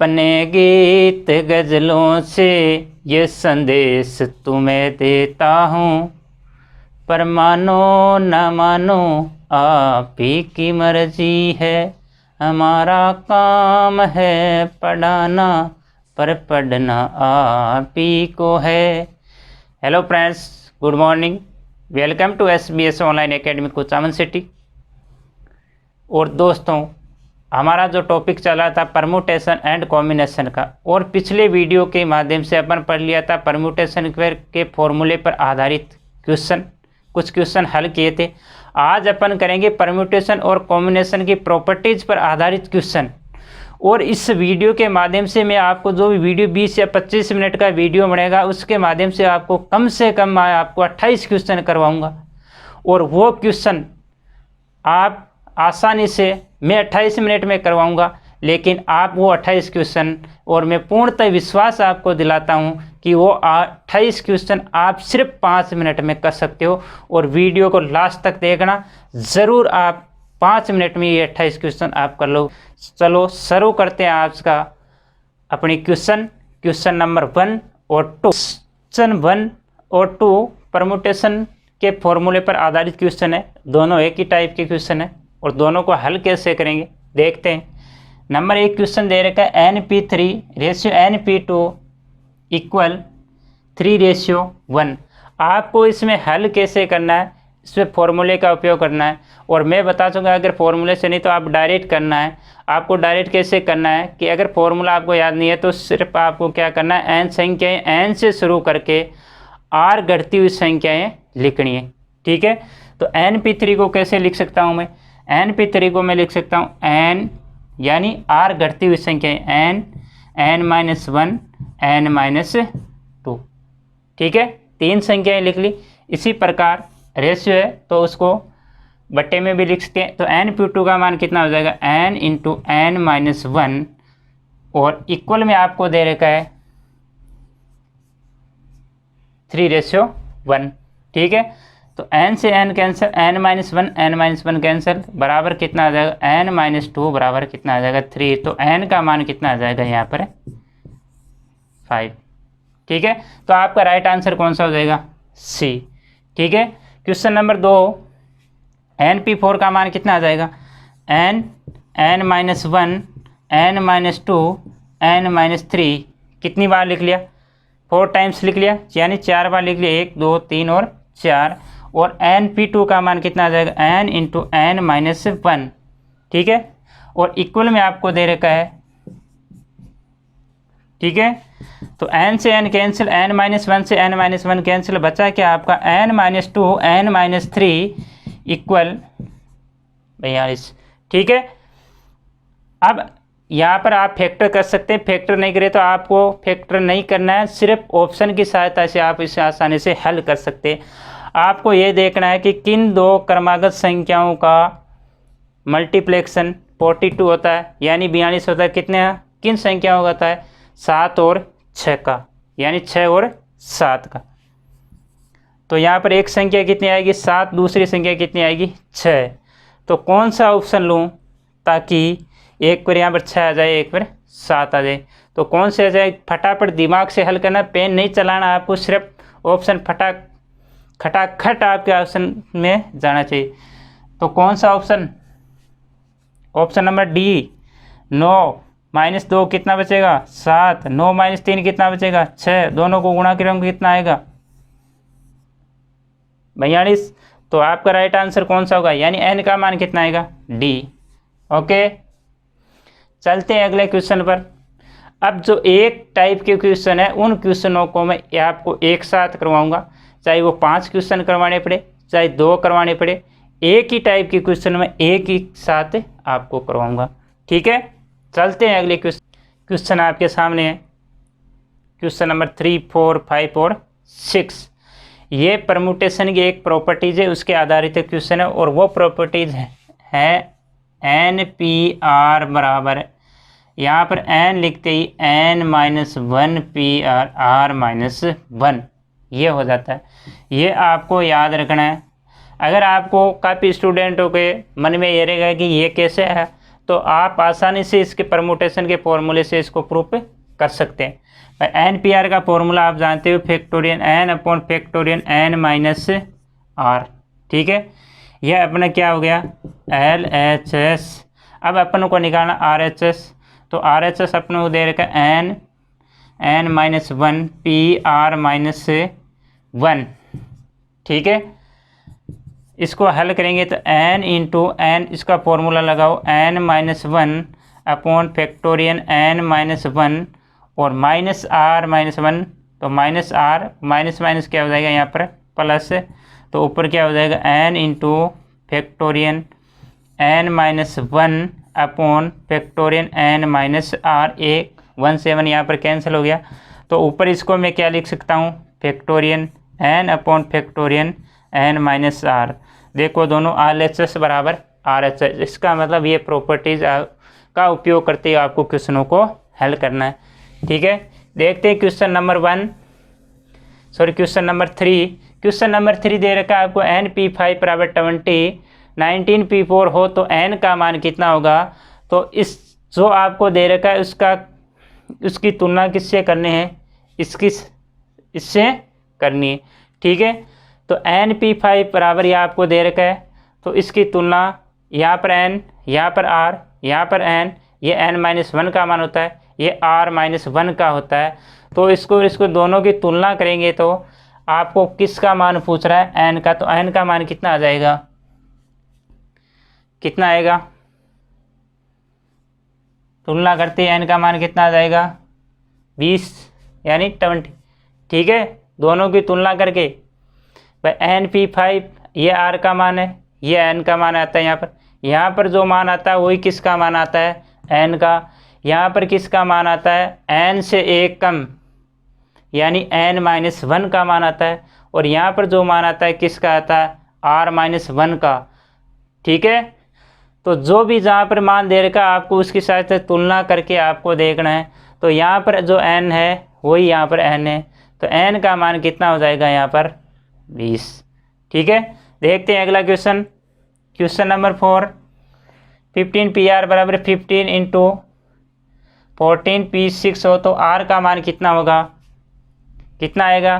अपने गीत गज़लों से ये संदेश तुम्हें देता हूँ, पर मानो न मानो आप ही की मर्जी है। हमारा काम है पढ़ाना, पर पढ़ना आप ही को है। Hello friends, good morning, welcome to SBS online academy Kuchaman city. और दोस्तों, हमारा जो टॉपिक चला था परम्यूटेशन एंड कॉम्बिनेशन का, और पिछले वीडियो के माध्यम से अपन पढ़ लिया था परम्यूटेशन के फॉर्मूले पर आधारित क्वेश्चन, कुछ क्वेश्चन हल किए थे। आज अपन करेंगे परम्यूटेशन और कॉम्बिनेशन की प्रॉपर्टीज पर आधारित क्वेश्चन। और इस वीडियो के माध्यम से मैं आपको जो भी वीडियो 20 या 25 मिनट का वीडियो बनेगा, उसके माध्यम से आपको कम से कम मैं आपको 28 क्वेश्चन करवाऊंगा। और वो क्वेश्चन आप आसानी से मैं 28 मिनट में करवाऊंगा, लेकिन आप वो 28 क्वेश्चन, और मैं पूर्णतः विश्वास आपको दिलाता हूं कि वो 28 क्वेश्चन आप सिर्फ 5 मिनट में कर सकते हो। और वीडियो को लास्ट तक देखना ज़रूर, आप 5 मिनट में ये 28 क्वेश्चन आप कर लो। चलो शुरू करते हैं आज का अपनी क्वेश्चन नंबर 1 और 2। क्वेश्चन 1 और 2 परम्यूटेशन के फॉर्मूले पर आधारित क्वेश्चन है। दोनों एक ही टाइप के क्वेश्चन है और दोनों को हल कैसे करेंगे देखते हैं। नंबर 1 क्वेश्चन दे रखा है NP3 रेशियो NP2 इक्वल 3:1। आपको इसमें हल कैसे करना है, इसमें फॉर्मूले का उपयोग करना है। और मैं बता दूंगा, अगर फॉर्मूले से नहीं तो आप डायरेक्ट करना है। आपको डायरेक्ट कैसे करना है कि अगर फॉर्मूला आपको याद नहीं है तो सिर्फ आपको क्या करना है, n संख्याएँ n से शुरू करके r घटती हुई संख्याएँ लिखनी है। ठीक है, तो NP3 को कैसे लिख सकता हूँ मैं? NP3 को मैं लिख सकता हूँ n यानी r घटती हुई संख्या n, n-1, n-2। ठीक है, 3 संख्याएं लिख ली। इसी प्रकार रेशियो है तो उसको बट्टे में भी लिख सकते हैं। तो NP2 का मान कितना हो जाएगा, n × n-1, और इक्वल में आपको दे रखा है 3:1। ठीक है, तो n से n cancel, n-1 n-1 cancel, बराबर कितना आ जाएगा, n-2 बराबर कितना आ जाएगा, 3। तो n का मान कितना आ जाएगा यहाँ पर, 5। ठीक है, तो आपका राइट आंसर कौन सा हो जाएगा, C। ठीक है, क्वेश्चन नंबर 2, NP4 का मान कितना आ जाएगा, n, n-1, n-2, n-3। कितनी बार लिख लिया, 4 टाइम्स लिख लिया, यानी 4 बार लिख लिया, 1 2 3 और 4। और NP2 का मान कितना आ जाएगा, n × n-1। ठीक है, और इक्वल में आपको दे रखा है। ठीक है, तो n से n कैंसिल, n-1 से n-1 कैंसिल, बचा क्या आपका n-2 n-3 इक्वल 42। ठीक है, अब यहाँ पर आप फैक्टर कर सकते हैं। फैक्टर नहीं करें तो आपको फैक्टर नहीं करना है, सिर्फ ऑप्शन की सहायता से आप इसे आसानी से हल कर सकते हैं। आपको ये देखना है कि किन दो क्रमागत संख्याओं का मल्टीप्लेक्शन 42 होता है, यानी 42 होता है। कितने किन संख्याओं का होता है, 7 और 6 का, यानी 6 और 7 का। तो यहाँ पर एक संख्या कितनी आएगी, 7, दूसरी संख्या कितनी आएगी, 6। तो कौन सा ऑप्शन लूँ ताकि एक पर यहाँ पर 6 आ जाए, एक पर 7 आ जाए? तो कौन से आ जाए, फटाफट दिमाग से हल करना, पेन नहीं चलाना आपको, सिर्फ ऑप्शन खटाखट आपके ऑप्शन में जाना चाहिए। तो कौन सा ऑप्शन, ऑप्शन नंबर डी, 9 - 2 कितना बचेगा, 7, 9 - 3 कितना बचेगा, 6, दोनों को गुणा करेंगे कितना आएगा, 42। तो आपका राइट आंसर कौन सा होगा, यानी n का मान कितना आएगा, डी। ओके, चलते हैं अगले क्वेश्चन पर। अब जो एक टाइप के क्वेश्चन है, उन क्वेश्चनों को मैं आपको एक साथ करवाऊंगा, चाहे वो 5 क्वेश्चन करवाने पड़े, चाहे 2 करवाने पड़े। एक ही टाइप के क्वेश्चन में एक ही साथ आपको करवाऊंगा। ठीक है, चलते हैं अगले क्वेश्चन आपके सामने है। क्वेश्चन नंबर 3, 4, 5 और 6। ये परम्यूटेशन की एक प्रॉपर्टीज है, उसके आधारित क्वेश्चन है। और वो प्रॉपर्टीज है NPR बराबर, यहाँ पर n लिखते ही n-1 PR r-1, ये हो जाता है। ये आपको याद रखना है। अगर आपको काफ़ी स्टूडेंटों के मन में ये रहेगा कि ये कैसे है, तो आप आसानी से इसके परमुटेशन के फॉर्मूले से इसको प्रूफ कर सकते हैं। एन पी आर का फॉर्मूला आप जानते हो, factorial N upon factorial N minus R. ठीक है, यह अपना क्या हो गया, एल एच एस। अब अपन को निकालना आर एच एस, तो आर एच एस अपने को दे रखा N N minus one P R minus one. ठीक है, इसको हल करेंगे तो एन इंटू एन, इसका फॉर्मूला लगाओ, N minus one upon factorial N minus one और माइनस वन, तो माइनस आर माइनस माइनस क्या हो जाएगा यहाँ पर प्लस, तो ऊपर क्या हो जाएगा N into factorial N minus one upon factorial N minus R. एक 1 7 यहाँ पर कैंसिल हो गया, तो ऊपर इसको मैं क्या लिख सकता हूँ, factorial N upon factorial N minus R. देखो दोनों आर एच एस बराबर आर एच एस, इसका मतलब ये प्रॉपर्टीज का उपयोग करते हुए आपको क्वेश्चनों को हल करना है। ठीक है, देखते हैं क्वेश्चन नंबर 3। क्वेश्चन नंबर 3 दे रखा है आपको, एन पी 5 बराबर 20 19 पी 4 हो तो एन का मान कितना होगा। तो इस जो आपको दे रखा है उसकी तुलना किससे करनी है, इससे करनी है। ठीक है, तो एन पी 5 बराबर यह आपको दे रखा है, तो इसकी तुलना यहाँ पर एन, यहाँ पर आर, यहाँ पर एन, ये एन माइनस वन का मान होता है, ये आर माइनस वन का होता है। तो इसको दोनों की तुलना करेंगे तो आपको किसका मान पूछ रहा है, एन का, तो एन का मान कितना आ जाएगा, कितना आएगा, तुलना करते हैं एन का मान कितना आ जाएगा 20 यानी 20। ठीक है, दोनों की तुलना करके भाई एन पी 5 ये आर का मान है, ये एन का मान आता है। यहाँ पर जो मान आता है वही किसका मान आता है, एन का। यहाँ पर किसका मान आता है, एन से एक कम यानी एन माइनस वन का मान आता है, और यहाँ पर जो मान आता है किसका आता है, आर माइनस वन का। ठीक है, तो जो भी जहाँ पर मान दे रखा आपको उसके साथ तुलना करके आपको देखना है। तो यहाँ पर जो एन है वही यहाँ पर एन है, तो एन का मान कितना हो जाएगा यहाँ पर 20। ठीक है, देखते हैं अगला question, question number 4। 15 P R बराबर 15 इंटू 14 पी 6 हो तो आर का मान कितना होगा, कितना आएगा।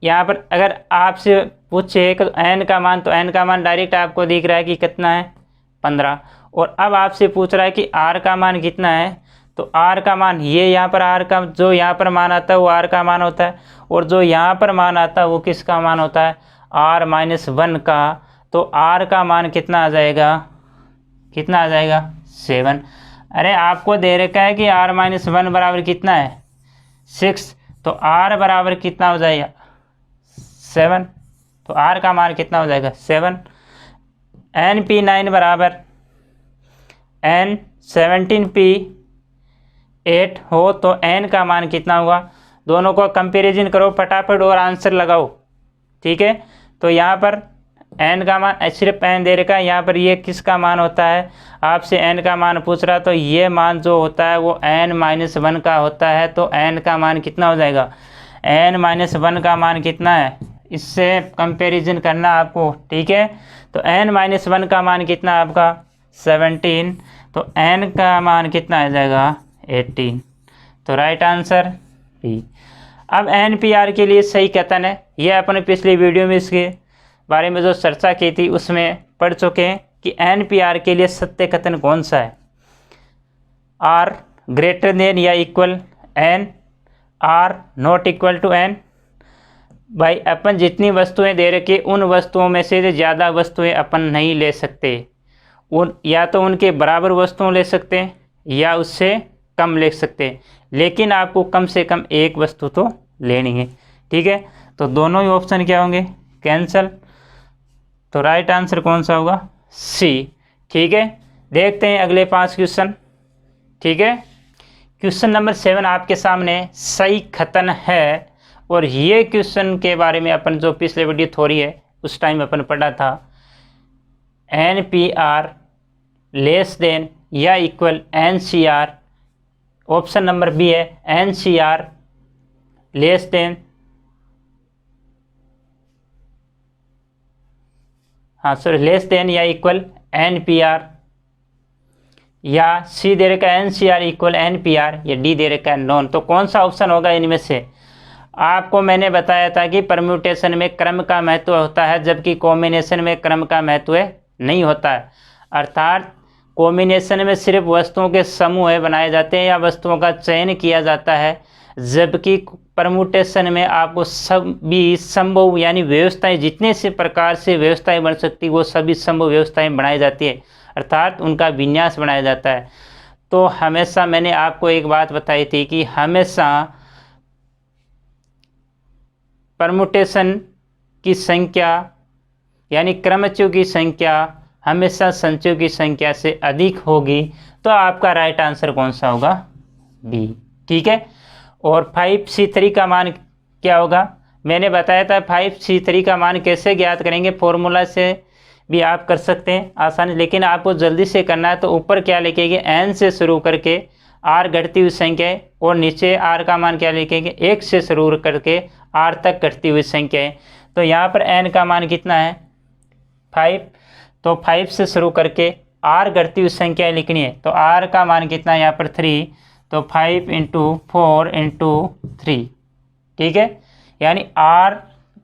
यहाँ पर अगर आपसे पूछे तो एन का मान, तो एन का मान डायरेक्ट आपको दिख रहा है कि कितना है 15, और अब आपसे पूछ रहा है कि आर का मान कितना है, तो आर का मान ये यहाँ पर आर का जो यहाँ पर मान आता है वो आर का मान होता है, और जो यहाँ पर मान आता है वो किसका मान होता है, आर माइनस वन का। तो आर का मान कितना आ जाएगा, कितना आ जाएगा 7। अरे आपको दे रखा है कि आर माइनस वन बराबर कितना है 6, तो आर बराबर कितना हो जाएगा 7, तो आर का मान कितना हो जाएगा 7। एन पी 9 बराबर एन 17 पी 8 हो तो एन का मान कितना होगा। दोनों को कंपैरिजन करो फटाफट और आंसर लगाओ। ठीक है, तो यहाँ पर एन का मान सिर्फ एन दे रखा है, यहाँ पर ये किसका मान होता है, आपसे एन का मान पूछ रहा, तो ये मान जो होता है वो एन माइनस वन का होता है। तो एन का मान कितना हो जाएगा, एन माइनस वन का मान कितना है, इससे कंपैरिजन करना आपको। ठीक है, तो एन माइनस वन का मान कितना आपका 17, तो एन का मान कितना आ जाएगा 18, तो राइट आंसर बी। अब एन पी आर के लिए सही कथन है, यह अपने पिछली वीडियो में इसके बारे में जो चर्चा की थी उसमें पढ़ चुके हैं कि एन पी आर के लिए सत्य कथन कौन सा है, आर ग्रेटर देन या equal N, R not equal to N. भाई अपन जितनी वस्तुएं दे रखी उन वस्तुओं में से ज़्यादा वस्तुएं अपन नहीं ले सकते, उन या तो उनके बराबर वस्तुओं ले सकते हैं या उससे कम ले सकते हैं, लेकिन आपको कम से कम एक वस्तु तो लेनी है। ठीक है, तो दोनों ही ऑप्शन क्या होंगे, कैंसल, तो राइट आंसर कौन सा होगा, सी। ठीक है, देखते हैं अगले 5 क्वेश्चन। ठीक है, क्वेश्चन नंबर 7 आपके सामने सही कथन है, और ये क्वेश्चन के बारे में अपन जो पिछले वीडियो थोड़ी है उस टाइम अपन पढ़ा था, N P R less than या equal N C R. Option number B है N C R less than, हाँ सॉरी, लेस देन या इक्वल NPR, या सी दे रखा है NCR इक्वल NPR, या डी दे रखा है नॉन। तो कौन सा ऑप्शन होगा इनमें से? आपको मैंने बताया था कि परम्यूटेशन में क्रम का महत्व होता है, जबकि कॉम्बिनेशन में क्रम का महत्व नहीं होता है। अर्थात कॉम्बिनेशन में सिर्फ वस्तुओं के समूह बनाए जाते हैं या वस्तुओं का चयन किया जाता है, जबकि परम्यूटेशन में आपको सभी संभव यानी व्यवस्थाएं, जितने से प्रकार से व्यवस्थाएं बन सकती वो सभी संभव व्यवस्थाएं बनाई जाती है, अर्थात उनका विन्यास बनाया जाता है। तो हमेशा मैंने आपको एक बात बताई थी कि हमेशा परम्यूटेशन की संख्या यानी क्रमचयों की संख्या हमेशा संचयों की संख्या से अधिक होगी। तो आपका राइट आंसर कौन सा होगा? बी। ठीक है। और 5C3 का मान क्या होगा? मैंने बताया था 5C3 का मान कैसे ज्ञात करेंगे, फॉर्मूला से भी आप कर सकते हैं आसानी, लेकिन आपको जल्दी से करना है। तो ऊपर क्या लिखेंगे? n से शुरू करके r घटती हुई संख्या है, और नीचे r का मान क्या लिखेंगे? 1 से शुरू करके r तक घटती हुई संख्या है। तो यहाँ पर n का मान कितना है? 5। तो 5 से शुरू करके r घटती हुई संख्या लिखनी है, तो r का मान कितना है यहाँ पर? 3। तो 5 × 4 × 3, ठीक है। यानी r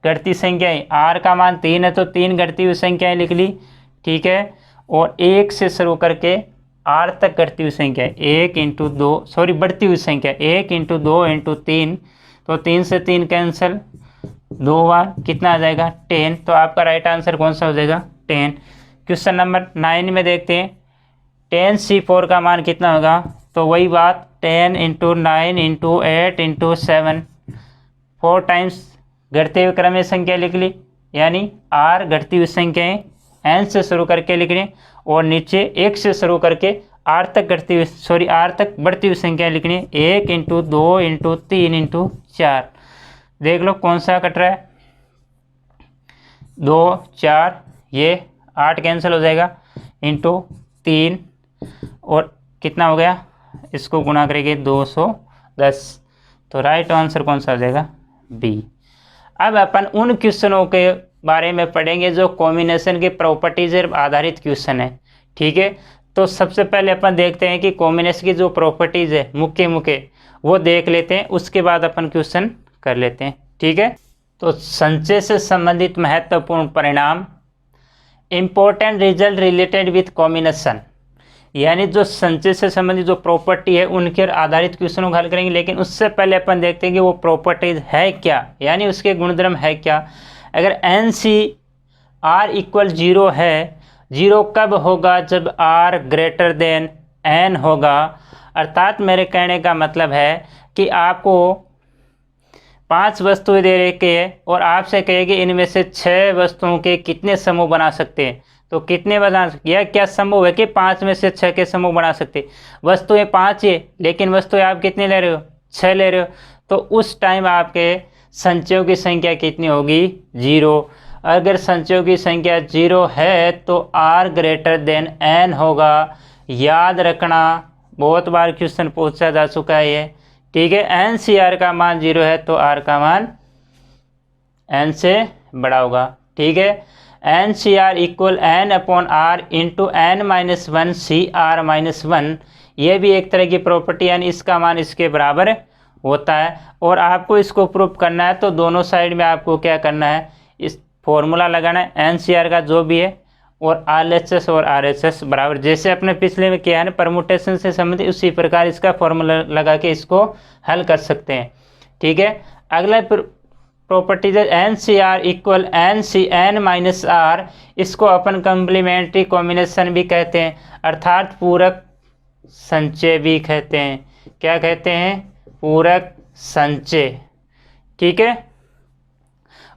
घटती संख्या है, r का मान 3 है तो 3 घटती हुई संख्याएं लिख ली, ठीक है। और 1 से शुरू करके r तक घटती हुई संख्या है, 1 × 2 सॉरी बढ़ती हुई संख्या 1 × 2 × 3, तो 3 से 3 कैंसिल, 2 बार कितना आ जाएगा? 10। तो आपका राइट आंसर कौन सा हो जाएगा? 10। क्वेश्चन नंबर 9 में देखते हैं 10C4 का मान कितना होगा? तो वही बात 10 × 9 × 8 × 7, 4 टाइम्स घटते हुए क्रम में संख्या लिख ली, यानी r घटती हुई संख्याएं n से शुरू करके लिखनी, और नीचे 1 से शुरू करके r तक घटती हुई r तक बढ़ती हुई संख्याएं लिखनी, 1 × 2 × 3 × 4। देख लो कौन सा कट रहा है? 2 4, ये 8 कैंसिल हो जाएगा, इंटू 3, और कितना हो गया? इसको गुणा करेंगे 210। तो राइट आंसर कौन सा हो जाएगा? बी। अब अपन उन क्वेश्चनों के बारे में पढ़ेंगे जो कॉम्बिनेशन के प्रॉपर्टीज पर आधारित क्वेश्चन है, ठीक है। तो सबसे पहले अपन देखते हैं कि कॉम्बिनेशन की जो प्रॉपर्टीज है मुख्य वो देख लेते हैं, उसके बाद अपन क्वेश्चन कर लेते हैं, ठीक है। तो संचय से संबंधित महत्वपूर्ण परिणाम, important result related with combination, यानी जो संचय से संबंधित जो प्रॉपर्टी है उनके आधारित क्वेश्चनों को हल करेंगे। लेकिन उससे पहले अपन देखते हैं कि वो प्रॉपर्टीज है क्या, यानी उसके गुणधर्म है क्या। अगर NCR इक्वल 0 है, 0 कब होगा? जब R ग्रेटर देन N होगा। अर्थात मेरे कहने का मतलब है कि आपको 5 वस्तुएं दे रखी है और आपसे कहेगी इनमें से 6 वस्तुओं के कितने समूह बना सकते हैं। तो कितने बना सकते? यह क्या संभव है कि 5 में से 6 के समूह बना सकते? वस्तुएं 5 है, लेकिन वस्तुएं आप कितने ले रहे हो? 6 ले रहे हो। तो उस टाइम आपके संचयों की संख्या कितनी होगी? 0। अगर संचयों की संख्या 0 है तो R ग्रेटर देन N होगा। याद रखना, बहुत बार क्वेश्चन पूछा जा चुका है ये, ठीक है। NCR का मान 0 है तो R का मान N से बड़ा होगा, ठीक है। NCR equal N/R into N-1 CR-1, ये भी एक तरह की प्रॉपर्टी, यानी इसका मान इसके बराबर होता है। और आपको इसको प्रूफ करना है तो दोनों साइड में आपको क्या करना है? इस फॉर्मूला लगाना है NCR का जो भी है, और RHS और RHS बराबर, जैसे अपने पिछले में किया है ना परम्यूटेशन से संबंधित, उसी प्रकार इसका फॉर्मूला लगा के इसको हल कर सकते हैं, ठीक है। अगला प्रॉपर्टीज NCR इक्वल NCN-R, इसको अपन कम्प्लीमेंट्री कॉम्बिनेशन भी कहते हैं, अर्थात पूरक संचय भी कहते हैं। क्या कहते हैं? पूरक संचय, ठीक है।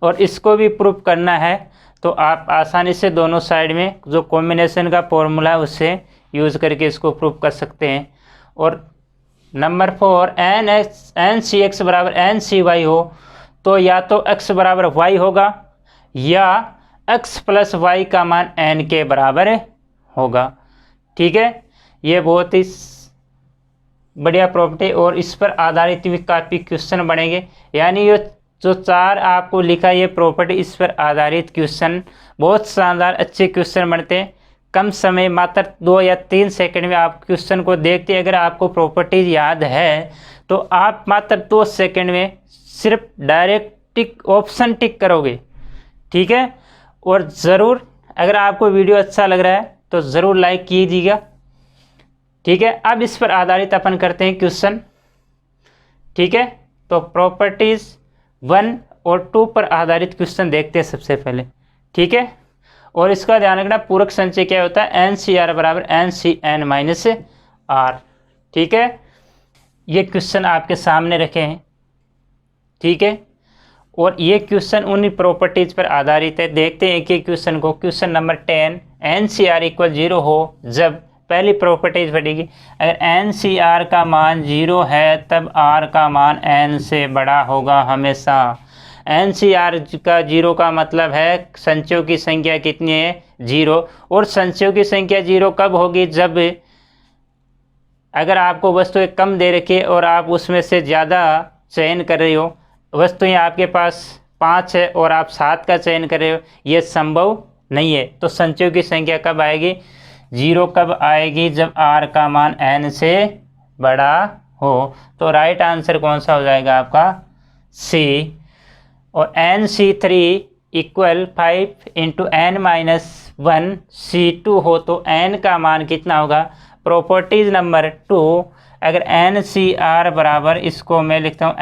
और इसको भी प्रूफ करना है तो आप आसानी से दोनों साइड में जो कॉम्बिनेशन का फॉर्मूला है उससे यूज़ करके इसको प्रूफ कर सकते हैं। और नंबर 4, NCX बराबर NCY हो तो या तो x बराबर y होगा या x प्लस वाई का मान n के बराबर होगा, ठीक है। ये बहुत ही बढ़िया प्रॉपर्टी, और इस पर आधारित भी काफ़ी क्वेश्चन बनेंगे। यानी ये जो 4 आपको लिखा ये प्रॉपर्टी, इस पर आधारित क्वेश्चन बहुत शानदार अच्छे क्वेश्चन बनते हैं। कम समय मात्र 2 या 3 सेकंड में आप क्वेश्चन को देखते हैं। अगर आपको प्रॉपर्टीज याद है तो आप मात्र 2 सेकंड में सिर्फ डायरेक्ट टिक ऑप्शन टिक करोगे, ठीक है। और ज़रूर अगर आपको वीडियो अच्छा लग रहा है तो ज़रूर लाइक कीजिएगा, ठीक है। अब इस पर आधारित अपन करते हैं क्वेश्चन, ठीक है। तो प्रॉपर्टीज़ 1 और 2 पर आधारित क्वेश्चन देखते हैं सबसे पहले, ठीक है। और इसका ध्यान रखना, पूरक संचय क्या होता है, NCR बराबर NCN-R, ठीक है। ये क्वेश्चन आपके सामने रखे हैं, ठीक है। और ये क्वेश्चन उन्हीं प्रॉपर्टीज़ पर आधारित है। देखते हैं कि क्वेश्चन को, क्वेश्चन नंबर 10, NCR इक्वल 0 हो जब पहली प्रॉपर्टीज पड़ेगी। अगर NCR का मान 0 है तब R का मान N से बड़ा होगा हमेशा। NCR का 0 का मतलब है संचयों की संख्या कितनी है, 0। और संचयों की संख्या 0 कब होगी, जब अगर आपको वस्तुएं कम दे रखी है और आप उसमें से ज़्यादा चयन कर रहे हो। वस्तुएं आपके पास 5 है और आप 7 का चयन कर रहे हो, ये संभव नहीं है। तो संचयों की संख्या कब आएगी, 0 कब आएगी, जब R का मान N से बड़ा हो। तो राइट आंसर कौन सा हो जाएगा आपका, C। और NC3 इक्वल 5 × N-1 C2 हो तो N का मान कितना होगा। प्रॉपर्टीज नंबर 2, अगर NCR बराबर, इसको मैं लिखता हूँ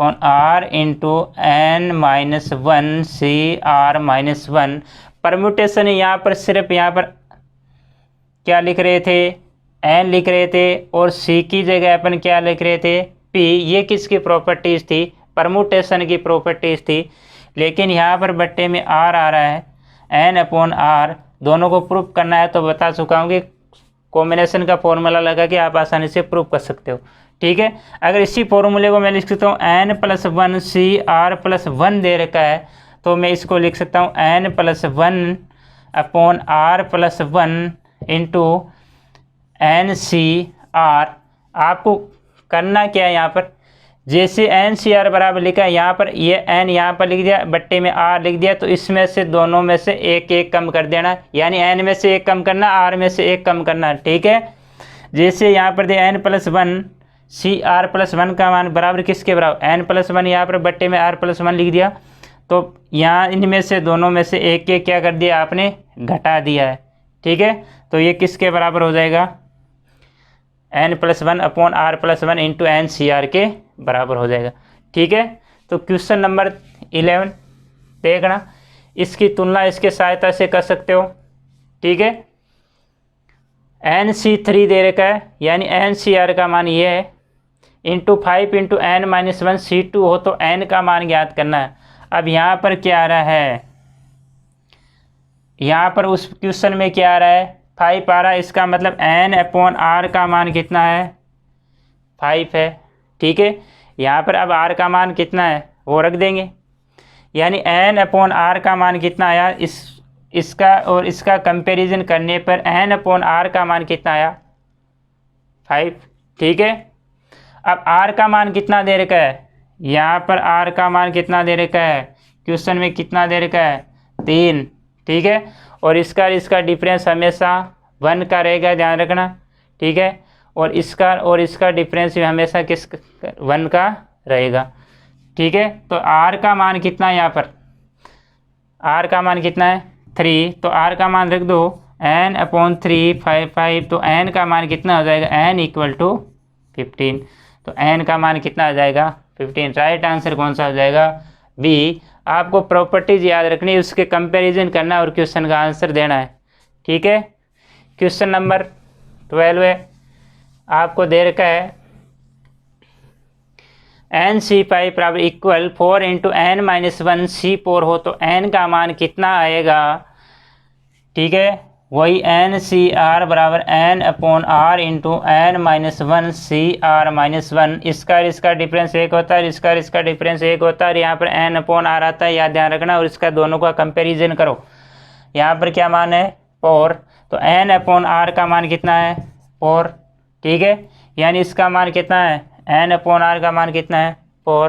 N/R × N-1 CR-1। परम्यूटेशन यहाँ पर सिर्फ यहाँ पर क्या लिख रहे थे, N लिख रहे थे और C की जगह अपन क्या लिख रहे थे, P। ये किसकी प्रॉपर्टीज़ थी, परम्यूटेशन की प्रॉपर्टीज़ थी। लेकिन यहाँ पर बट्टे में R आ रहा है, N/R। दोनों को प्रूफ करना है तो बता चुका हूँ कि कॉम्बिनेशन का फॉर्मूला लगा के आप आसानी से प्रूफ कर सकते हो, ठीक है। अगर इसी फॉर्मूले को मैं लिख सकता हूँ N+1 CR+1 दे रखा है तो मैं इसको लिख सकता हूँ N+1/R+1 × NCR। आपको करना क्या है, यहाँ पर जैसे NCR बराबर लिखा है, यहाँ पर ये N यहाँ पर लिख दिया, बट्टे में R लिख दिया, तो इसमें से दोनों में से एक एक कम कर देना, यानी N में से एक कम करना, R में से एक कम करना, ठीक है। जैसे यहाँ पर दे N+1 CR+1 का मान बराबर किसके बराबर, N+1 यहाँ पर बट्टे में R+1 लिख दिया, तो यहाँ इनमें से दोनों में से एक एक क्या कर दिया आपने, घटा दिया है, ठीक है। तो ये किसके बराबर हो जाएगा, N+1/R+1 × NCR के बराबर हो जाएगा, ठीक है। तो क्वेश्चन नंबर 11 देखना, इसकी तुलना इसके सहायता से कर सकते हो, ठीक है। NC3 दे रखा है, यानी NCR का मान ये है, × 5 × N-1 C2 हो तो N का मान ज्ञात करना है। अब यहाँ पर क्या आ रहा है, यहाँ पर उस क्वेश्चन में क्या आ रहा है, 5 आ रहा है। इसका मतलब N/R का मान कितना है, 5 है, ठीक है। यहाँ पर अब R का मान कितना है वो रख देंगे, यानी N/R का मान कितना आया, इसका और इसका कंपैरिजन करने पर N/R का मान कितना आया, 5, ठीक है। अब R का मान कितना दे रखा है, यहाँ पर R का मान कितना दे रखा है, क्वेश्चन में कितना दे रखा है, 3, ठीक है। और इसका डिफरेंस हमेशा 1 का रहेगा, ध्यान रखना, ठीक है। और इसका डिफरेंस भी हमेशा 1 का रहेगा, ठीक है। तो R का मान कितना है, यहाँ पर R का मान कितना है, 3, तो R का मान रख दो N/3 5, तो N का मान कितना हो जाएगा, N = 15। तो N का मान कितना आ जाएगा, 15। राइट आंसर कौन सा हो जाएगा, B। आपको प्रॉपर्टीज याद रखनी है, उसके कंपैरिजन करना और क्वेश्चन का आंसर देना है, ठीक है। क्वेश्चन नंबर 12 है, आपको दे रखा है NC5 बराबर इक्वल 4 × N-1 C4 हो तो N का मान कितना आएगा, ठीक है। वही NCR बराबर N/R × N-1 CR-1। इसका डिफरेंस 1 होता है, इसका डिफरेंस 1 होता है, यहाँ पर N/R आता है, याद ध्यान रखना। और इसका दोनों का कंपैरिजन करो, यहाँ पर क्या मान है, 4, तो N/R का मान कितना है, 4, ठीक है। यानी इसका मान कितना है, N/R का मान कितना है, 4,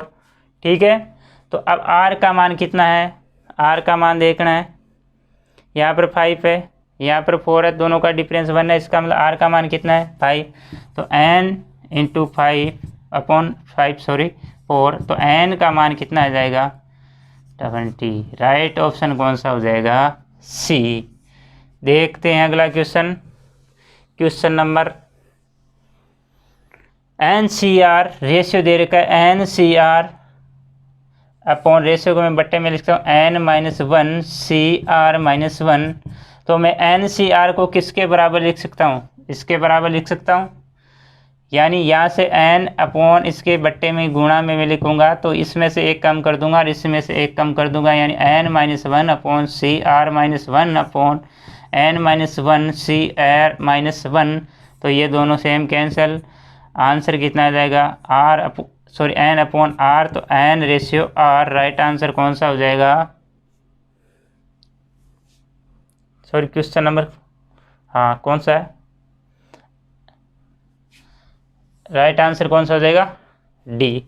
ठीक है। तो अब R का मान कितना है, R का मान देखना है, यहाँ पर 5 है, यहाँ पर 4 है, दोनों का डिफरेंस 1 है, इसका मतलब r का मान कितना है 5। तो n इंटू 5/5 सॉरी 4, तो n का मान कितना आ जाएगा 20। राइट ऑप्शन कौन सा हो जाएगा सी। देखते हैं अगला question, question number NCR ratio दे रखा है, NCR अपॉन रेशियो को मैं बट्टे में लिखता हूँ n-1 CR-1। तो मैं NCR को किसके बराबर लिख सकता हूँ, इसके बराबर लिख सकता हूँ, यानी यहाँ से n अपॉन इसके बट्टे में गुणा में मैं लिखूँगा, तो इसमें से एक कम कर दूंगा और इसमें से एक कम कर दूंगा, यानी n-1 upon CR-1 upon n-1 CR-1। तो ये दोनों सेम कैंसिल, आंसर कितना आ जाएगा n अपॉन r, तो n ratio r। Right answer कौन सा हो जाएगा, सॉरी क्वेश्चन नंबर हाँ कौन सा है, राइट आंसर कौन सा हो जाएगा डी।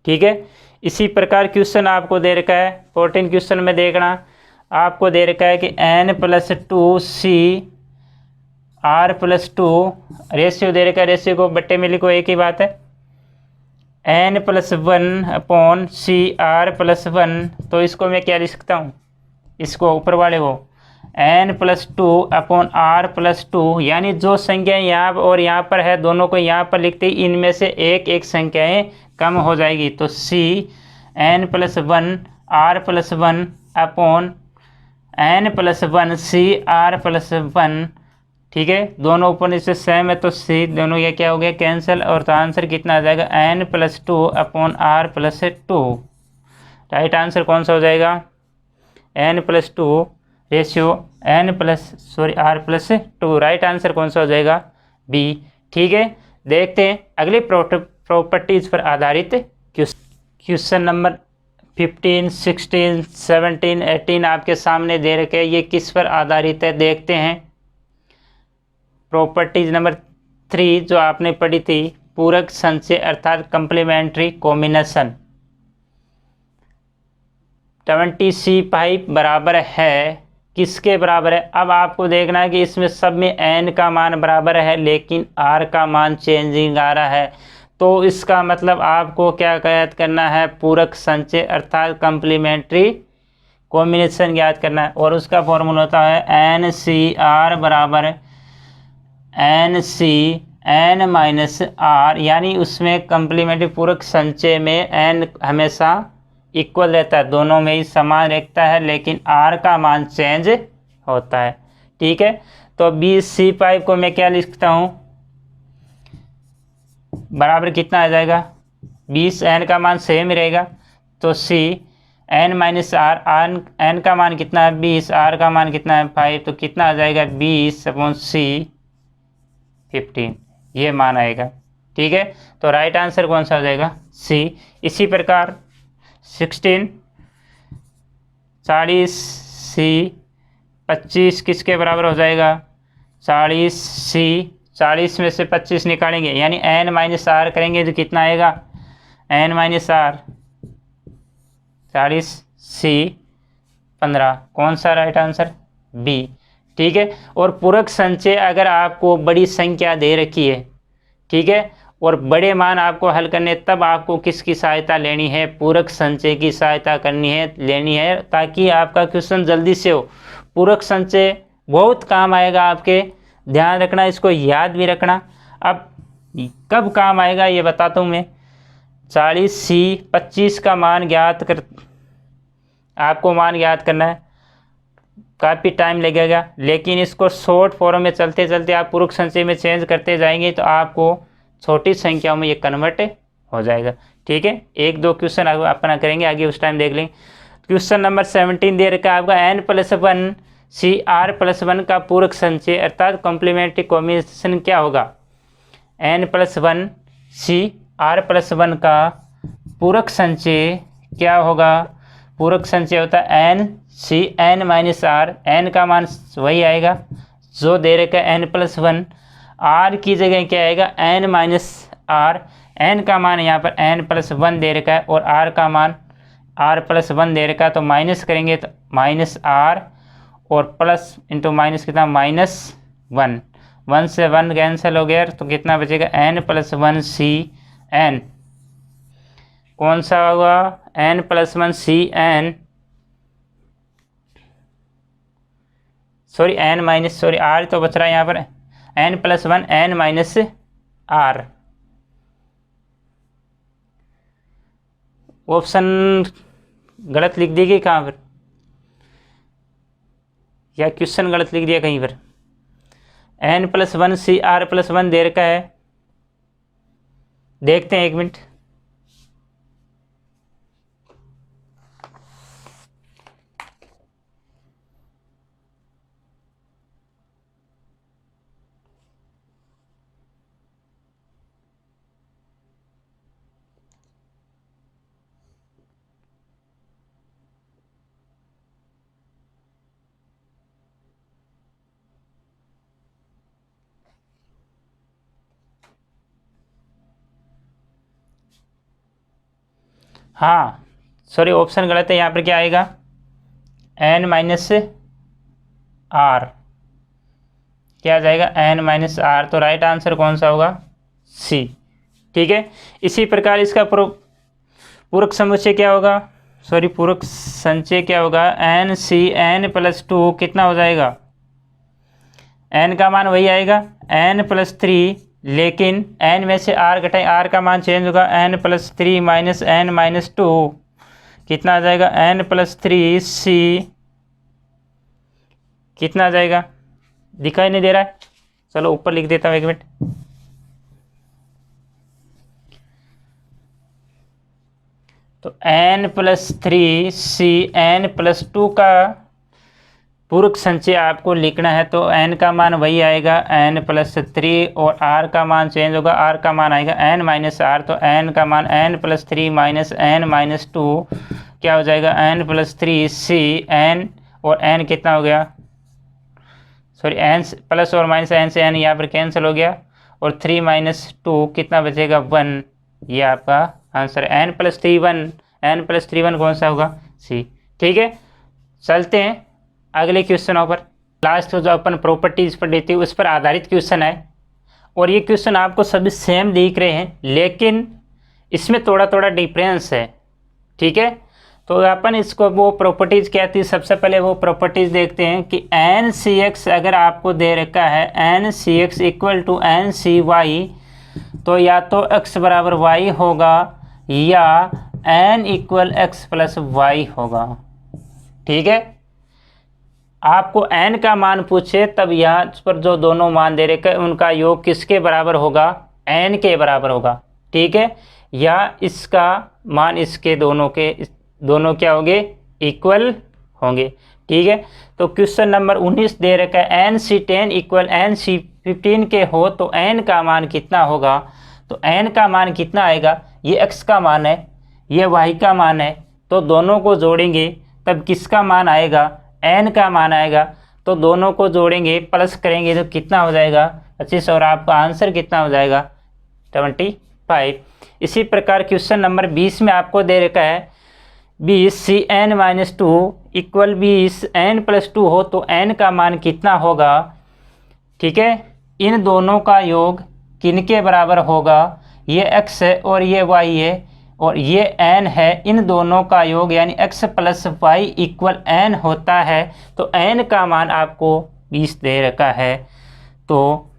ठीक है, इसी प्रकार क्वेश्चन आपको दे रखा है 14 क्वेश्चन में देखना, आपको दे रखा है कि n+2 CR+2 रेशियो दे रखा है, रेशियो को बट्टे में लिखो, एक ही बात है, n+1 अपॉन CR+1। तो इसको मैं क्या लिख सकता हूँ, इसको ऊपर वाले को n+2 अपॉन R+2, यानी जो संख्याएं यहाँ और यहाँ पर है दोनों को यहाँ पर लिखते ही इनमें से एक एक संख्याएं कम हो जाएगी। तो C n+1 R+1 upon n+1 CR+1। ठीक है, दोनों ऊपर से सेम है तो C दोनों ये क्या हो गया कैंसिल, और तो आंसर कितना आ जाएगा n+2 upon R+2। Right answer कौन सा हो जाएगा n+2 ratio R+2। Right answer कौन सा हो जाएगा बी। ठीक है, देखते हैं अगली प्रॉपर्टीज पर आधारित क्वेश्चन नंबर 15, 16, 17, 18 आपके सामने दे रखे हैं, ये किस पर आधारित है देखते हैं। प्रॉपर्टीज नंबर 3 जो आपने पढ़ी थी, पूरक संचय अर्थात कंप्लीमेंट्री कॉम्बिनेशन। 20C5 बराबर है किसके बराबर है, अब आपको देखना है कि इसमें सब में n का मान बराबर है लेकिन r का मान चेंजिंग आ रहा है, तो इसका मतलब आपको क्या ज्ञात करना है, पूरक संचय अर्थात कंप्लीमेंट्री कॉम्बिनेशन ज्ञात करना है, और उसका फॉर्मूला होता है NCR बराबर NC n-r, यानी उसमें कंप्लीमेंट्री पूरक संचय में n हमेशा इक्वल रहता है, दोनों में ही समान रहता है, लेकिन r का मान चेंज होता है। ठीक है, तो 20C5 को मैं क्या लिखता हूँ, बराबर कितना आ जाएगा 20, n का मान सेम ही रहेगा, तो C n-r, n का मान कितना है 20, r का मान कितना है 5, तो कितना आ जाएगा 20/C 15, ये मान आएगा। ठीक है, तो राइट आंसर कौन सा हो जाएगा सी। इसी प्रकार 16, 40C 25 किसके बराबर हो जाएगा 40C, 40 में से 25 निकालेंगे यानी n-r करेंगे तो कितना आएगा n-r, 40C 15, कौन सा राइट आंसर बी। ठीक है, और पूरक संचय अगर आपको बड़ी संख्या दे रखी है, ठीक है, और बड़े मान आपको हल करने, तब आपको किसकी सहायता लेनी है, पूरक संचय की सहायता लेनी है, ताकि आपका क्वेश्चन जल्दी से हो। पूरक संचय बहुत काम आएगा आपके, ध्यान रखना, इसको याद भी रखना। अब कब काम आएगा ये बताता हूँ मैं। 40C 25 का मान आपको मान ज्ञात करना है, काफ़ी टाइम लगेगा, लेकिन इसको शॉर्ट फॉर्म में चलते चलते आप पूरक संचय में चेंज करते जाएंगे तो आपको छोटी संख्याओं में ये कन्वर्ट हो जाएगा। ठीक है, एक दो क्वेश्चन अपना करेंगे आगे, उस टाइम देख लेंगे। क्वेश्चन नंबर 17 दे रखा है आपका n+1 CR+1 का पूरक संचय अर्थात कॉम्प्लीमेंट्री कॉम्बिनेशन क्या होगा। n+1 CR+1 का पूरक संचय क्या होगा, पूरक संचय होता है n-r, n का मान वही आएगा जो दे रखा है n+1, r की जगह क्या आएगा n-r, n का मान यहाँ पर n+1 दे रखा है और r का मान r+1 दे रखा है, तो माइनस करेंगे तो -r और प्लस इंटू माइनस कितना -1, 1 से 1 कैंसिल हो गया तो कितना बचेगा n+1 कौन सा होगा n+1 सॉरी r तो बच रहा है यहाँ पर n+1 r। ऑप्शन गलत लिख दी गई कहाँ पर, या क्वेश्चन गलत लिख दिया कहीं पर। n+1 r+1 दे रखा है, देखते हैं 1 मिनट। हाँ सॉरी ऑप्शन गलत है, यहाँ पर क्या आएगा n-r, क्या आ जाएगा n-r, तो राइट आंसर कौन सा होगा सी। ठीक है, इसी प्रकार इसका पूरक समुच्चय क्या होगा, सॉरी पूरक संचय क्या होगा n+2 कितना हो जाएगा, n का मान वही आएगा n+3, लेकिन n में से r घटाए r का मान चेंज होगा n+3 -n-2 कितना आ जाएगा n+3c कितना आ जाएगा, दिखाई नहीं दे रहा है, चलो ऊपर लिख देता हूँ 1 मिनट। तो n+3c n+2 का पूरक संचय आपको लिखना है, तो n का मान वही आएगा n+3 और r का मान चेंज होगा, r का मान आएगा n-r, तो n का मान n+3 -n-2 क्या हो जाएगा n+3c n, और n कितना हो गया, सॉरी n प्लस और माइनस n से n यहाँ पर कैंसिल हो गया, और 3 - 2 कितना बचेगा 1, ये आपका आंसर n+3 1 कौन सा होगा सी। ठीक है, चलते हैं अगले क्वेश्चनों पर। लास्ट जो अपन प्रॉपर्टीज पर देते हैं उस पर आधारित क्वेश्चन है, और ये क्वेश्चन आपको सभी सेम दिख रहे हैं, लेकिन इसमें थोड़ा थोड़ा डिफरेंस है। ठीक है, तो अपन इसको वो प्रॉपर्टीज क्या थी, सबसे पहले वो प्रॉपर्टीज देखते हैं कि NCX अगर आपको दे रखा है NCX = NCY, तो या तो x = y होगा या n = x + y होगा। ठीक है, आपको n का मान पूछे तब यहाँ पर जो दोनों मान दे रखे उनका योग किसके बराबर होगा, n के बराबर होगा। ठीक है, या इसका मान इसके दोनों क्या होंगे, इक्वल होंगे। ठीक है, तो क्वेश्चन नंबर 19 दे रखा है NC10 = NC15 के हो तो n का मान कितना होगा, तो n का मान कितना आएगा, ये x का मान है, ये y का मान है, तो दोनों को जोड़ेंगे तब किसका मान आएगा, n का मान आएगा, तो दोनों को जोड़ेंगे प्लस करेंगे तो कितना हो जाएगा 25, और आपका आंसर कितना हो जाएगा 25। इसी प्रकार क्वेश्चन नंबर 20 में आपको दे रखा है 20Cn-2 = 20n+2 हो तो n का मान कितना होगा। ठीक है, इन दोनों का योग किनके बराबर होगा, ये x है और ये y है और ये n है, इन दोनों का योग यानी x + y = n होता है, तो n का मान आपको 20 दे रखा है, तो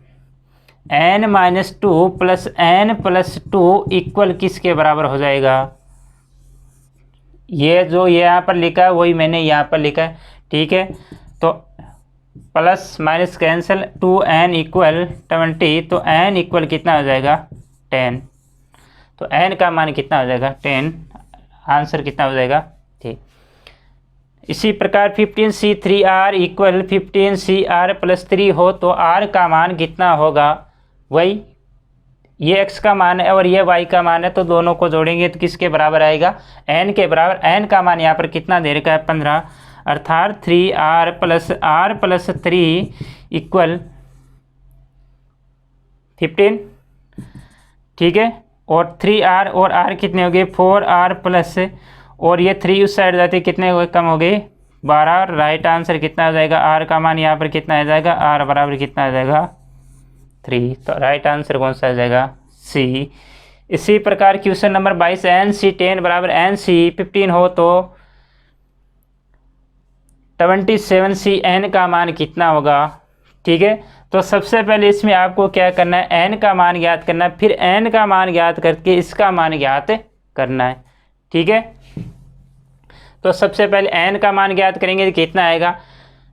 n-2 + n+2 = किसके बराबर हो जाएगा, ये जो यहाँ पर लिखा है वही मैंने यहाँ पर लिखा है। ठीक है, तो प्लस माइनस कैंसिल, 2n = 20, तो n = कितना हो जाएगा 10, तो n का मान कितना हो जाएगा 10, आंसर कितना हो जाएगा। ठीक, इसी प्रकार 15C3r = 15CR + 3 हो तो r का मान कितना होगा, वही ये x का मान है और ये y का मान है, तो दोनों को जोड़ेंगे तो किसके बराबर आएगा, n के बराबर। n का मान यहाँ पर कितना दे रखा है 15, अर्थात 3r + r + 3 = 15। ठीक है, और 3r और r कितने हो गए 4r प्लस, और ये 3 उस साइड जाते कितने हो गए, कम हो गए 12, राइट आंसर कितना आ जाएगा, आर का मान यहाँ पर कितना आ जाएगा, आर बराबर कितना आ जाएगा 3। तो राइट आंसर कौन सा आ जाएगा, सी। इसी प्रकार क्वेश्चन नंबर 22, एन सी 10 बराबर एन सी 15 हो तो 27 सी एन का मान कितना होगा। ठीक है, तो सबसे पहले इसमें आपको क्या करना है, एन का मान ज्ञात करना है, फिर एन का मान ज्ञात करके इसका मान ज्ञात करना है। ठीक है, तो सबसे पहले एन का मान ज्ञात करेंगे तो कितना आएगा,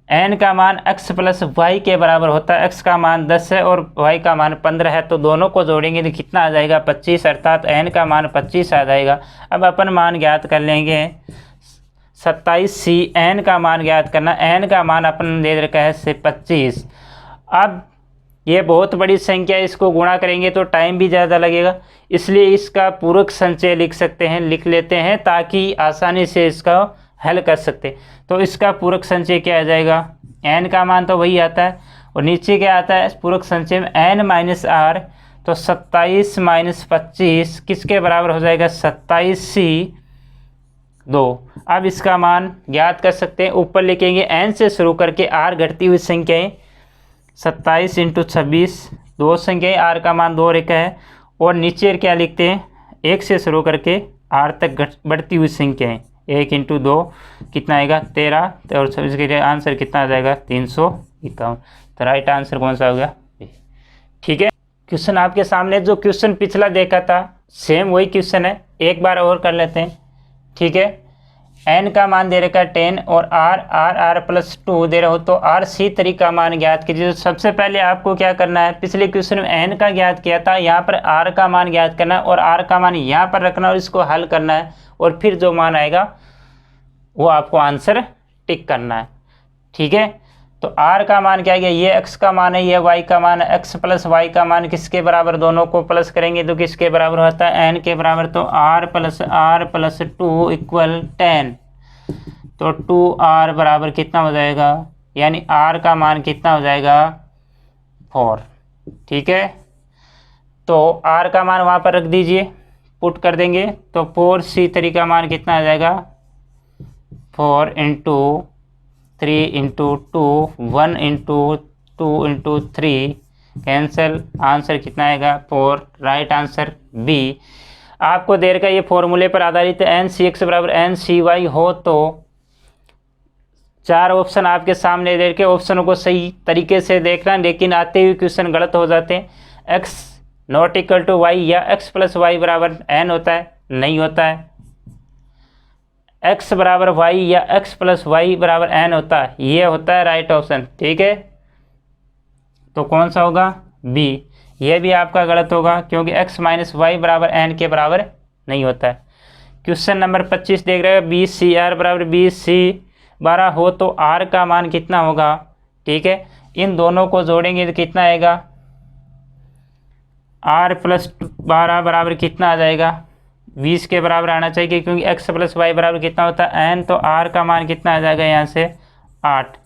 एन का मान x प्लस वाई के बराबर होता है। x का मान 10 है और y का मान 15 है, तो दोनों को जोड़ेंगे तो कितना आ जाएगा 25, अर्थात n का मान 25 आ जाएगा। अब अपन मान ज्ञात कर लेंगे 27 सी एन का मान ज्ञात करना, n का मान अपन दे रखा है से 25। अब ये बहुत बड़ी संख्या है, इसको गुणा करेंगे तो टाइम भी ज़्यादा लगेगा, इसलिए इसका पूरक संचय लिख सकते हैं, लिख लेते हैं ताकि आसानी से इसका हल कर सकते। तो इसका पूरक संचय क्या आ जाएगा, n का मान तो वही आता है और नीचे क्या आता है पूरक संचय में n माइनस आर, तो 27 माइनस 25 किसके बराबर हो जाएगा 27 सी 2। अब इसका मान ज्ञात कर सकते हैं, ऊपर लिखेंगे n से शुरू करके r घटती हुई संख्याएं 27 इंटू 26, 2 संख्याएं, r का मान 2 रेखा है, और नीचे क्या लिखते हैं 1 से शुरू करके r तक बढ़ती हुई संख्याएं, 1 इंटू 2 कितना आएगा 13, और 26 के लिए आंसर कितना आ जाएगा 351। तो राइट आंसर कौन सा होगा। ठीक है, क्वेश्चन आपके सामने, जो क्वेश्चन पिछला देखा था सेम वही क्वेश्चन है, एक बार और कर लेते हैं। ठीक है, n का मान दे रखा है 10 और r प्लस 2 दे रहा हो तो r सी तरीका मान ज्ञात कीजिए। तो सबसे पहले आपको क्या करना है, पिछले क्वेश्चन में n का ज्ञात किया था, यहाँ पर r का मान ज्ञात करना है और r का मान यहाँ पर रखना और इसको हल करना है, और फिर जो मान आएगा वो आपको आंसर टिक करना है। ठीक है, तो r का मान क्या गया, ये x का मान है, ये y का मान है, x प्लस y का मान किसके बराबर, दोनों को प्लस करेंगे तो किसके बराबर होता है n के बराबर, तो r प्लस 2 इक्वल 10, तो 2r बराबर कितना हो जाएगा, यानी r का मान कितना हो जाएगा 4। ठीक है, तो r का मान वहाँ पर रख दीजिए, पुट कर देंगे तो 4c तरीका मान कितना आ जाएगा 4 into 3 into 2, 1 into 2 into 3 cancel, answer कितना आएगा 4। Right answer B. आपको देर का ये फॉर्मूले पर आधारित एन सी एक्स बराबर एन सी वाई हो तो 4 ऑप्शन आपके सामने दे के ऑप्शनों को सही तरीके से देखना, लेकिन आते हुए क्वेश्चन गलत हो जाते हैं। x not equal to Y या x प्लस वाई बराबर n होता है, नहीं होता है। x बराबर y या x प्लस वाई बराबर n होता है, ये होता है राइट ऑप्शन। ठीक है, तो कौन सा होगा बी। यह भी आपका गलत होगा क्योंकि x माइनस वाई बराबर n के बराबर नहीं होता है। क्वेश्चन नंबर 25 देख रहे हो, बी सी आर बराबर बी सी 12 हो तो r का मान कितना होगा। ठीक है, इन दोनों को जोड़ेंगे तो कितना आएगा, r प्लस 12 बराबर कितना आ जाएगा 20 के बराबर आना चाहिए, क्योंकि x प्लस वाई बराबर कितना होता है n, तो r का मान कितना आ जाएगा यहाँ से 8।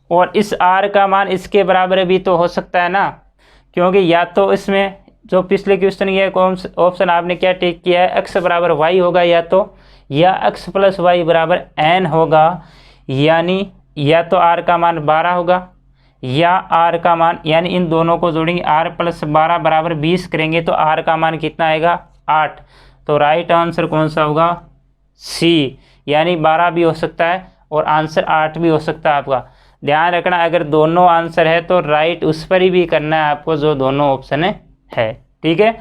और इस r का मान इसके बराबर भी तो हो सकता है ना, क्योंकि या तो इसमें जो पिछले क्वेश्चन ये ऑप्शन आपने क्या टिक किया है x बराबर y होगा, या x प्लस वाई बराबर n होगा, यानी या तो r का मान 12 होगा या r का मान, यानी इन दोनों को जोड़ेंगे r प्लस 12 बराबर 20 करेंगे तो r का मान कितना आएगा 8। तो राइट आंसर कौन सा होगा सी, यानी 12 भी हो सकता है और आंसर 8 भी हो सकता है। आपका ध्यान रखना, अगर दोनों आंसर है तो राइट उस पर ही भी करना है आपको जो दोनों ऑप्शन है। ठीक है,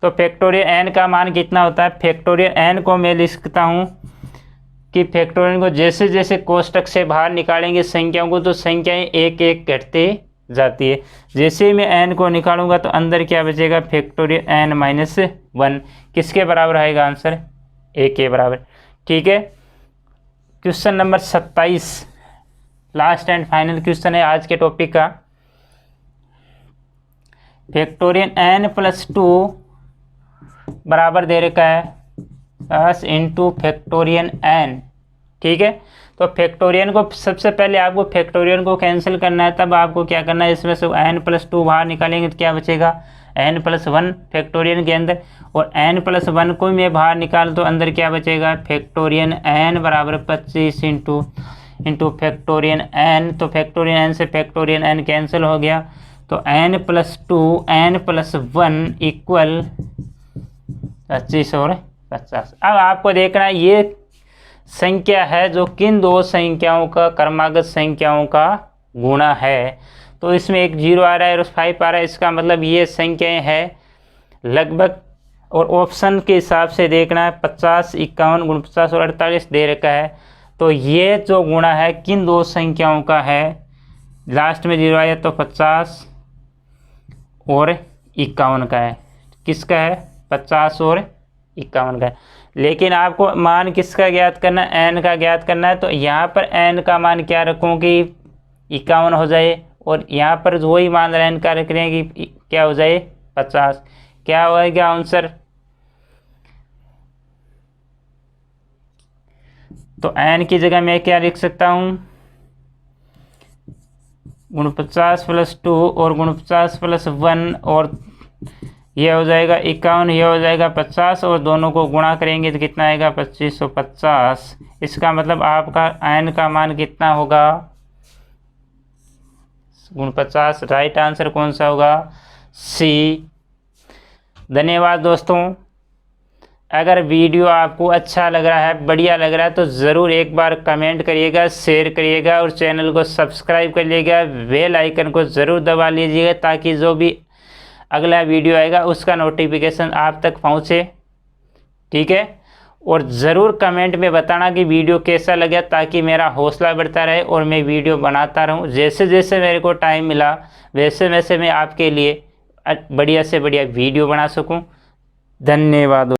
तो फैक्टोरियल n का मान कितना होता है, फैक्टोरियल n को मैं लिखता हूँ कि फैक्टोरियल को जैसे जैसे कोष्टक से बाहर निकालेंगे संख्याओं को तो संख्याएं एक एक घटते जाती है। जैसे ही मैं n को निकालूंगा तो अंदर क्या बचेगा, फैक्टोरियल n माइनस 1 किसके बराबर आएगा आंसर a के बराबर। ठीक है, question number 27 last and final question है आज के टॉपिक का। फैक्टोरियल n प्लस 2 बराबर दे रखा है 10 इंटू फैक्टोरियल n। ठीक है, तो फैक्टोरियल को सबसे पहले आपको फैक्टोरियल को कैंसिल करना है, तब आपको क्या करना है, इसमें से n प्लस 2 बाहर निकालेंगे तो क्या बचेगा n प्लस 1 फैक्टोरियल के अंदर, और n प्लस 1 को मैं बाहर निकाल तो अंदर क्या बचेगा फैक्टोरियल n बराबर 25 इंटू इंटू फैक्टोरियल n, तो फैक्टोरियल n से फैक्टोरियल n कैंसिल हो गया, तो n+2 n+1 इक्वल 25 और 50। अब आपको देखना है ये संख्या है जो किन दो संख्याओं का क्रमागत संख्याओं का गुणा है। तो इसमें एक 0 आ रहा है और 5 आ रहा है, इसका मतलब ये संख्याएं हैं लगभग, और ऑप्शन के हिसाब से देखना है 50, 51, 49 और 48 दे रखा है। तो ये जो गुणा है किन दो संख्याओं का है, लास्ट में 0 आया तो 50 और 51 का है। किसका है? 50 और 51 का है। लेकिन आपको मान किसका ज्ञात करना है? n का ज्ञात करना है। तो यहाँ पर n का मान क्या रखूँ कि 51 हो जाए, और यहाँ पर वही मान n का रख रहे हैं कि क्या हो जाए 50। क्या होगा आंसर? तो n की जगह मैं क्या लिख सकता हूँ? 49+2 और 49+1, और यह हो जाएगा 51, यह हो जाएगा 50, और दोनों को गुणा करेंगे तो कितना आएगा? 2550। इसका मतलब आपका n का मान कितना होगा? 49। राइट आंसर कौन सा होगा? सी। धन्यवाद दोस्तों। अगर वीडियो आपको अच्छा लग रहा है, बढ़िया लग रहा है, तो ज़रूर एक बार कमेंट करिएगा, शेयर करिएगा और चैनल को सब्सक्राइब कर लीजिएगा। बेल आइकन को ज़रूर दबा लीजिएगा ताकि जो भी अगला वीडियो आएगा उसका नोटिफिकेशन आप तक पहुंचे। ठीक है, और ज़रूर कमेंट में बताना कि वीडियो कैसा लगा, ताकि मेरा हौसला बढ़ता रहे और मैं वीडियो बनाता रहूं। जैसे जैसे मेरे को टाइम मिला वैसे वैसे मैं आपके लिए बढ़िया से बढ़िया वीडियो बना सकूं। धन्यवाद।